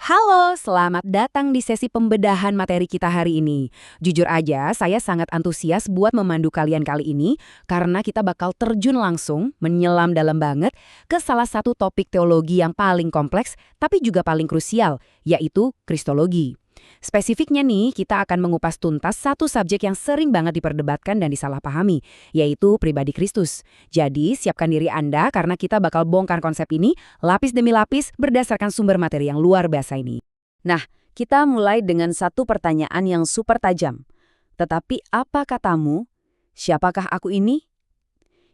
Halo, selamat datang di sesi pembedahan materi kita hari ini. Jujur aja, saya sangat antusias buat memandu kalian kali ini karena kita bakal terjun langsung, menyelam dalam banget ke salah satu topik teologi yang paling kompleks tapi juga paling krusial, yaitu Kristologi. Spesifiknya nih, kita akan mengupas tuntas satu subjek yang sering banget diperdebatkan dan disalahpahami, yaitu pribadi Kristus. Jadi, siapkan diri Anda karena kita bakal bongkar konsep ini lapis demi lapis berdasarkan sumber materi yang luar biasa ini. Nah, kita mulai dengan satu pertanyaan yang super tajam. Tetapi apa katamu? Siapakah aku ini?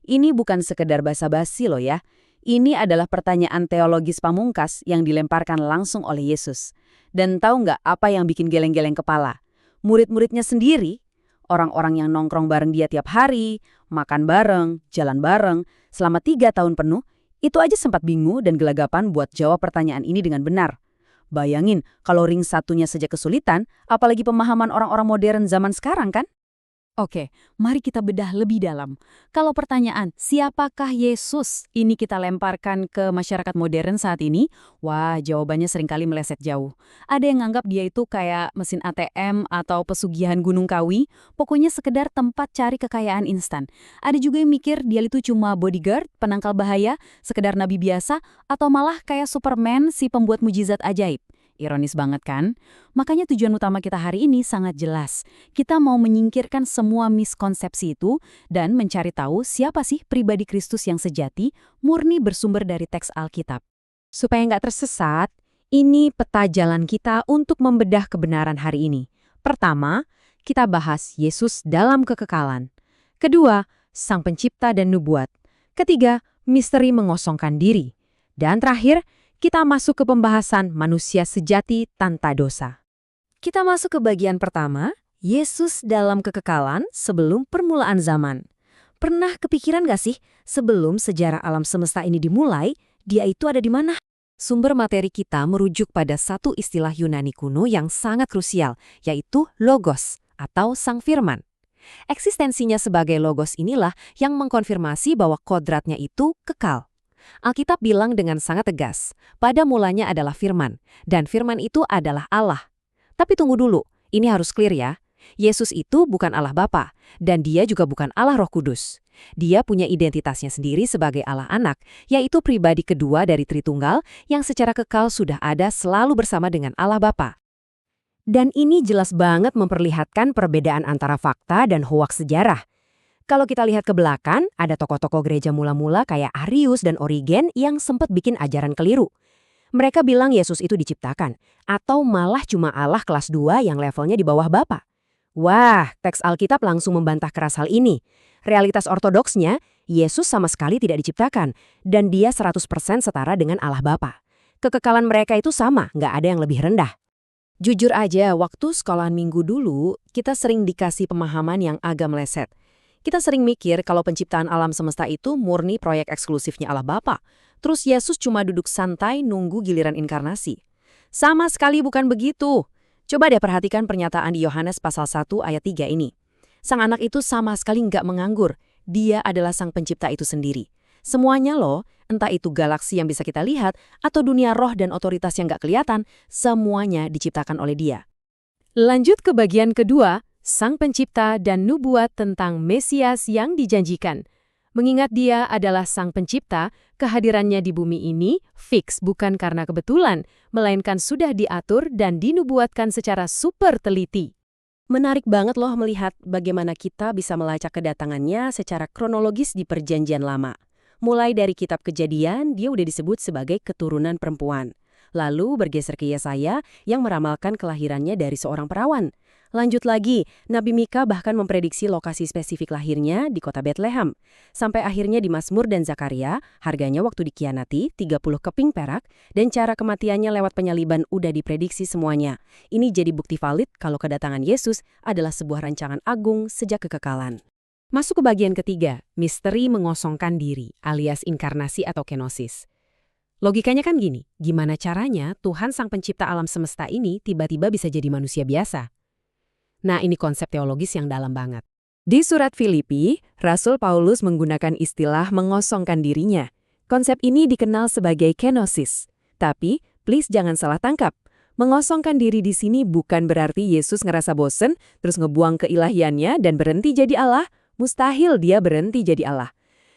Ini bukan sekedar basa-basi loh ya. Ini adalah pertanyaan teologis pamungkas yang dilemparkan langsung oleh Yesus. Dan tahu nggak apa yang bikin geleng-geleng kepala? Murid-muridnya sendiri, orang-orang yang nongkrong bareng dia tiap hari, makan bareng, jalan bareng, selama 3 tahun penuh, itu aja sempat bingung dan gelagapan buat jawab pertanyaan ini dengan benar. Bayangin, kalau ring satunya saja kesulitan, apalagi pemahaman orang-orang modern zaman sekarang kan? Oke, mari kita bedah lebih dalam. Kalau pertanyaan, siapakah Yesus? Ini kita lemparkan ke masyarakat modern saat ini. Wah, jawabannya seringkali meleset jauh. Ada yang nganggap dia itu kayak mesin ATM atau pesugihan Gunung Kawi. Pokoknya sekedar tempat cari kekayaan instan. Ada juga yang mikir dia itu cuma bodyguard, penangkal bahaya, sekedar nabi biasa, atau malah kayak Superman si pembuat mujizat ajaib. Ironis banget kan? Makanya tujuan utama kita hari ini sangat jelas. Kita mau menyingkirkan semua miskonsepsi itu dan mencari tahu siapa sih pribadi Kristus yang sejati, murni bersumber dari teks Alkitab. Supaya nggak tersesat, ini peta jalan kita untuk membedah kebenaran hari ini. Pertama, kita bahas Yesus dalam kekekalan. Kedua, Sang Pencipta dan Nubuat. Ketiga, misteri mengosongkan diri. Dan terakhir, kita masuk ke pembahasan manusia sejati tanpa dosa. Kita masuk ke bagian pertama, Yesus dalam kekekalan sebelum permulaan zaman. Pernah kepikiran gak sih, sebelum sejarah alam semesta ini dimulai, dia itu ada di mana? Sumber materi kita merujuk pada satu istilah Yunani kuno yang sangat krusial, yaitu logos atau sang firman. Eksistensinya sebagai logos inilah yang mengkonfirmasi bahwa kodratnya itu kekal. Alkitab bilang dengan sangat tegas, pada mulanya adalah firman, dan firman itu adalah Allah. Tapi tunggu dulu, ini harus clear ya. Yesus itu bukan Allah Bapa, dan dia juga bukan Allah Roh Kudus. Dia punya identitasnya sendiri sebagai Allah Anak, yaitu pribadi kedua dari Tritunggal yang secara kekal sudah ada selalu bersama dengan Allah Bapa. Dan ini jelas banget memperlihatkan perbedaan antara fakta dan hoaks sejarah. Kalau kita lihat ke belakang, ada tokoh-tokoh gereja mula-mula kayak Arius dan Origen yang sempat bikin ajaran keliru. Mereka bilang Yesus itu diciptakan, atau malah cuma Allah kelas 2 yang levelnya di bawah Bapa. Wah, teks Alkitab langsung membantah keras hal ini. Realitas ortodoksnya, Yesus sama sekali tidak diciptakan, dan dia 100% setara dengan Allah Bapa. Kekekalan mereka itu sama, nggak ada yang lebih rendah. Jujur aja, waktu sekolahan minggu dulu, kita sering dikasih pemahaman yang agak meleset. Kita sering mikir kalau penciptaan alam semesta itu murni proyek eksklusifnya Allah Bapa. Terus Yesus cuma duduk santai nunggu giliran inkarnasi. Sama sekali bukan begitu. Coba deh perhatikan pernyataan di Yohanes pasal 1 ayat 3 ini. Sang anak itu sama sekali nggak menganggur. Dia adalah sang pencipta itu sendiri. Semuanya loh, entah itu galaksi yang bisa kita lihat atau dunia roh dan otoritas yang nggak kelihatan, semuanya diciptakan oleh dia. Lanjut ke bagian kedua, Sang Pencipta dan nubuat tentang Mesias yang dijanjikan. Mengingat dia adalah Sang Pencipta, kehadirannya di bumi ini fix bukan karena kebetulan, melainkan sudah diatur dan dinubuatkan secara super teliti. Menarik banget loh melihat bagaimana kita bisa melacak kedatangannya secara kronologis di Perjanjian Lama. Mulai dari kitab Kejadian, dia udah disebut sebagai keturunan perempuan. Lalu bergeser ke Yesaya yang meramalkan kelahirannya dari seorang perawan. Lanjut lagi, Nabi Mika bahkan memprediksi lokasi spesifik lahirnya di kota Bethlehem. Sampai akhirnya di Mazmur dan Zakaria, harganya waktu dikhianati 30 keping perak, dan cara kematiannya lewat penyaliban udah diprediksi semuanya. Ini jadi bukti valid kalau kedatangan Yesus adalah sebuah rancangan agung sejak kekekalan. Masuk ke bagian ketiga, misteri mengosongkan diri, alias inkarnasi atau kenosis. Logikanya kan gini, gimana caranya Tuhan Sang Pencipta alam semesta ini tiba-tiba bisa jadi manusia biasa? Nah, ini konsep teologis yang dalam banget. Di surat Filipi, Rasul Paulus menggunakan istilah mengosongkan dirinya. Konsep ini dikenal sebagai kenosis. Tapi, please jangan salah tangkap. Mengosongkan diri di sini bukan berarti Yesus ngerasa bosen, terus ngebuang keilahiannya dan berhenti jadi Allah. Mustahil dia berhenti jadi Allah.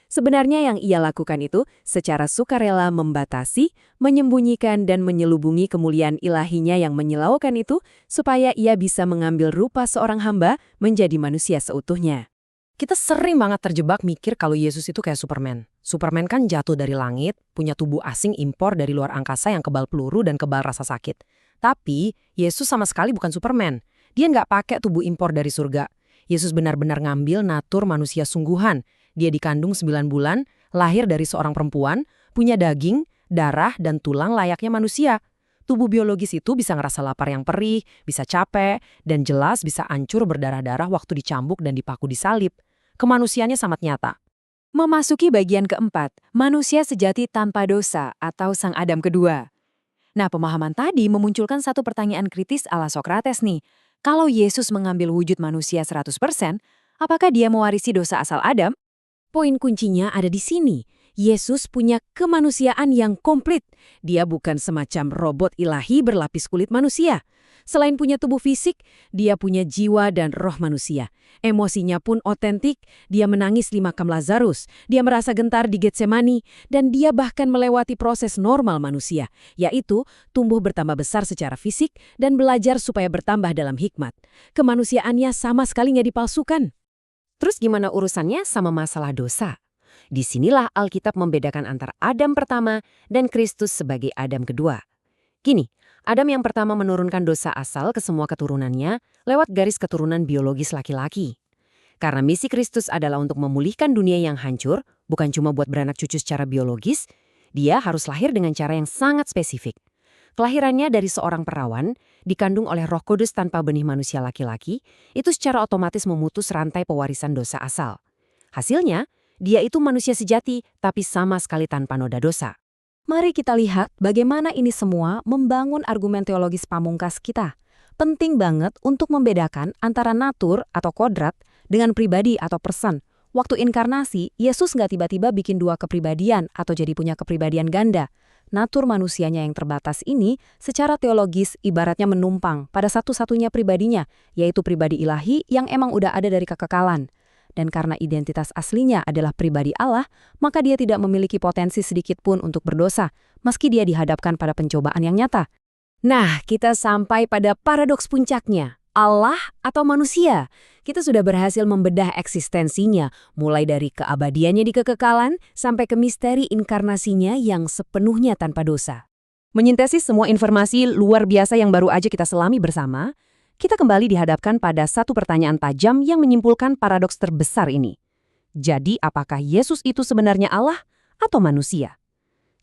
Sebenarnya yang ia lakukan itu secara sukarela membatasi, menyembunyikan dan menyelubungi kemuliaan ilahinya yang menyilaukan itu supaya ia bisa mengambil rupa seorang hamba menjadi manusia seutuhnya. Kita sering banget terjebak mikir kalau Yesus itu kayak Superman. Superman kan jatuh dari langit, punya tubuh asing impor dari luar angkasa yang kebal peluru dan kebal rasa sakit. Tapi, Yesus sama sekali bukan Superman. Dia nggak pakai tubuh impor dari surga. Yesus benar-benar ngambil natur manusia sungguhan. Dia dikandung 9 bulan, lahir dari seorang perempuan, punya daging, darah, dan tulang layaknya manusia. Tubuh biologis itu bisa ngerasa lapar yang perih, bisa capek, dan jelas bisa hancur berdarah-darah waktu dicambuk dan dipaku di salib. Kemanusiaannya sangat nyata. Memasuki bagian keempat, manusia sejati tanpa dosa atau sang Adam kedua. Nah, pemahaman tadi memunculkan satu pertanyaan kritis ala Sokrates nih. Kalau Yesus mengambil wujud manusia 100%, apakah dia mewarisi dosa asal Adam? Poin kuncinya ada di sini. Yesus punya kemanusiaan yang komplit. Dia bukan semacam robot ilahi berlapis kulit manusia. Selain punya tubuh fisik, dia punya jiwa dan roh manusia. Emosinya pun otentik, dia menangis di makam Lazarus, dia merasa gentar di Getsemani, dan dia bahkan melewati proses normal manusia, yaitu tumbuh bertambah besar secara fisik dan belajar supaya bertambah dalam hikmat. Kemanusiaannya sama sekali nggak dipalsukan. Terus gimana urusannya sama masalah dosa? Disinilah Alkitab membedakan antara Adam pertama dan Kristus sebagai Adam kedua. Gini, Adam yang pertama menurunkan dosa asal ke semua keturunannya lewat garis keturunan biologis laki-laki. Karena misi Kristus adalah untuk memulihkan dunia yang hancur, bukan cuma buat beranak cucu secara biologis, dia harus lahir dengan cara yang sangat spesifik. Kelahirannya dari seorang perawan, dikandung oleh Roh Kudus tanpa benih manusia laki-laki, itu secara otomatis memutus rantai pewarisan dosa asal. Hasilnya, dia itu manusia sejati, tapi sama sekali tanpa noda dosa. Mari kita lihat bagaimana ini semua membangun argumen teologis pamungkas kita. Penting banget untuk membedakan antara natur atau kodrat dengan pribadi atau person. Waktu inkarnasi, Yesus nggak tiba-tiba bikin dua kepribadian atau jadi punya kepribadian ganda. Natur manusianya yang terbatas ini secara teologis ibaratnya menumpang pada satu-satunya pribadinya, yaitu pribadi ilahi yang emang udah ada dari kekekalan. Dan karena identitas aslinya adalah pribadi Allah, maka dia tidak memiliki potensi sedikit pun untuk berdosa, meski dia dihadapkan pada pencobaan yang nyata. Nah, kita sampai pada paradoks puncaknya, Allah atau manusia. Kita sudah berhasil membedah eksistensinya, mulai dari keabadiannya di kekekalan, sampai ke misteri inkarnasinya yang sepenuhnya tanpa dosa. Menyintesis semua informasi luar biasa yang baru aja kita selami bersama, kita kembali dihadapkan pada satu pertanyaan tajam yang menyimpulkan paradoks terbesar ini. Jadi, apakah Yesus itu sebenarnya Allah atau manusia?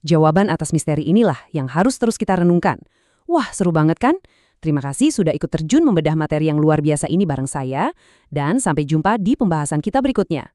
Jawaban atas misteri inilah yang harus terus kita renungkan. Wah, seru banget kan? Terima kasih sudah ikut terjun membedah materi yang luar biasa ini bareng saya, dan sampai jumpa di pembahasan kita berikutnya.